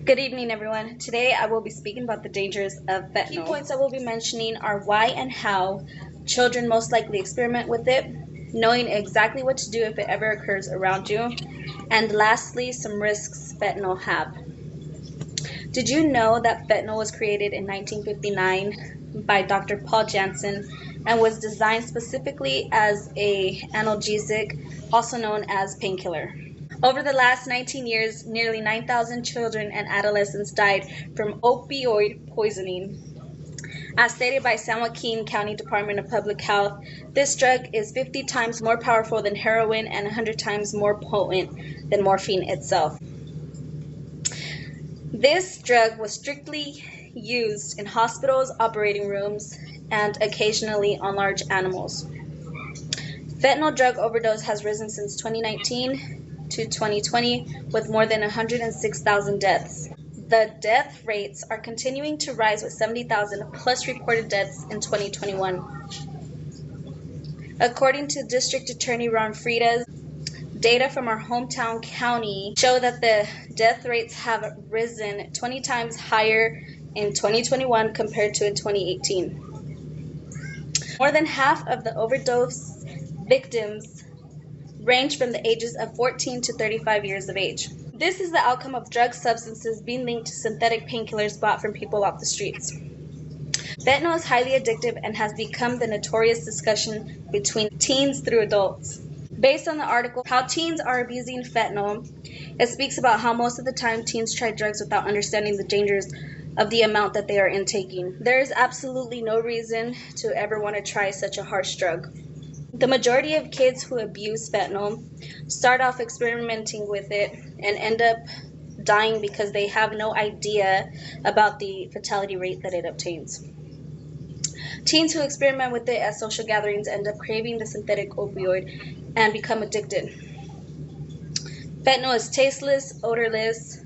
Good evening, everyone. Today I will be speaking about the dangers of fentanyl. Key points I will be mentioning are why and how children most likely experiment with it, knowing exactly what to do if it ever occurs around you, and lastly, some risks fentanyl have. Did you know that fentanyl was created in 1959 by Dr. Paul Janssen and was designed specifically as an analgesic, also known as painkiller? Over the last 19 years, nearly 9,000 children and adolescents died from opioid poisoning. As stated by San Joaquin County Department of Public Health, this drug is 50 times more powerful than heroin and 100 times more potent than morphine itself. This drug was strictly used in hospitals, operating rooms, and occasionally on large animals. Fentanyl drug overdose has risen since 2019 to 2020 with more than 106,000 deaths. The death rates are continuing to rise with 70,000 plus reported deaths in 2021. According to District Attorney Ron Frida's data from our hometown county show that the death rates have risen 20 times higher in 2021 compared to in 2018. More than half of the overdose victims range from the ages of 14 to 35 years of age. This is the outcome of drug substances being linked to synthetic painkillers bought from people off the streets. Fentanyl is highly addictive and has become the notorious discussion between teens through adults. Based on the article, How Teens Are Abusing Fentanyl, it speaks about how most of the time teens try drugs without understanding the dangers of the amount that they are intaking. There is absolutely no reason to ever want to try such a harsh drug. The majority of kids who abuse fentanyl start off experimenting with it and end up dying because they have no idea about the fatality rate that it obtains. Teens who experiment with it at social gatherings end up craving the synthetic opioid and become addicted. Fentanyl is tasteless, odorless,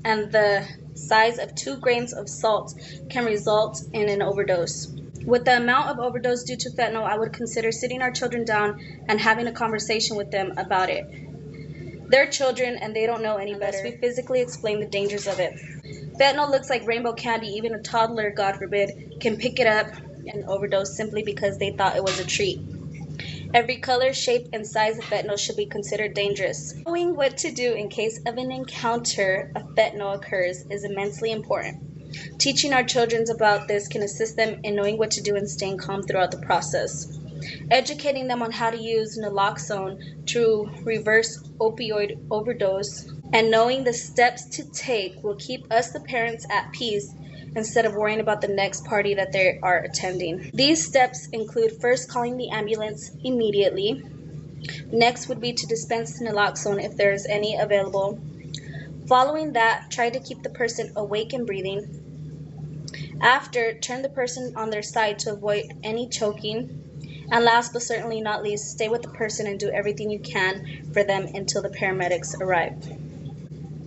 and the size of 2 grains of salt can result in an overdose. With the amount of overdose due to fentanyl, I would consider sitting our children down and having a conversation with them about it. They're children and they don't know any better. Unless we physically explain the dangers of it. Fentanyl looks like rainbow candy. Even a toddler, God forbid, can pick it up and overdose simply because they thought it was a treat. Every color, shape, and size of fentanyl should be considered dangerous. Knowing what to do in case of an encounter of fentanyl occurs is immensely important. Teaching our children about this can assist them in knowing what to do and staying calm throughout the process. Educating them on how to use naloxone to reverse opioid overdose and knowing the steps to take will keep us, the parents, at peace instead of worrying about the next party that they are attending. These steps include first calling the ambulance immediately. Next would be to dispense naloxone if there is any available. Following that, try to keep the person awake and breathing. After, turn the person on their side to avoid any choking. And last but certainly not least, stay with the person and do everything you can for them until the paramedics arrive.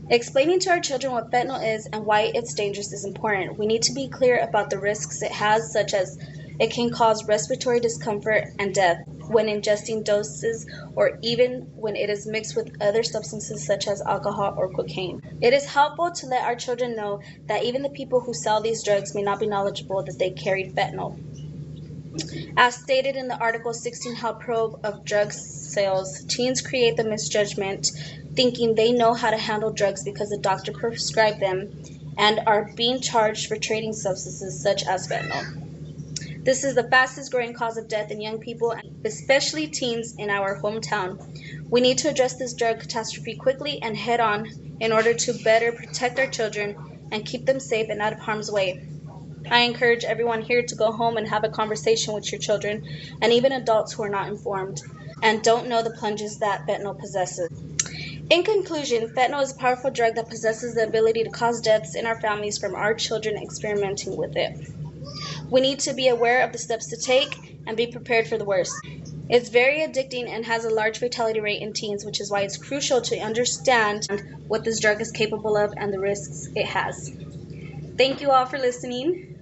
Explaining to our children what fentanyl is and why it's dangerous is important. We need to be clear about the risks it has, such as it can cause respiratory discomfort and death when ingesting doses or even when it is mixed with other substances such as alcohol or cocaine. It is helpful to let our children know that even the people who sell these drugs may not be knowledgeable that they carried fentanyl. As stated in the Article 16 Health Probe of Drug Sales, teens create the misjudgment thinking they know how to handle drugs because the doctor prescribed them and are being charged for trading substances such as fentanyl. This is the fastest growing cause of death in young people, especially teens in our hometown. We need to address this drug catastrophe quickly and head on in order to better protect our children and keep them safe and out of harm's way. I encourage everyone here to go home and have a conversation with your children and even adults who are not informed and don't know the plunges that fentanyl possesses. In conclusion, fentanyl is a powerful drug that possesses the ability to cause deaths in our families from our children experimenting with it. We need to be aware of the steps to take and be prepared for the worst. It's very addicting and has a large fatality rate in teens, which is why it's crucial to understand what this drug is capable of and the risks it has. Thank you all for listening.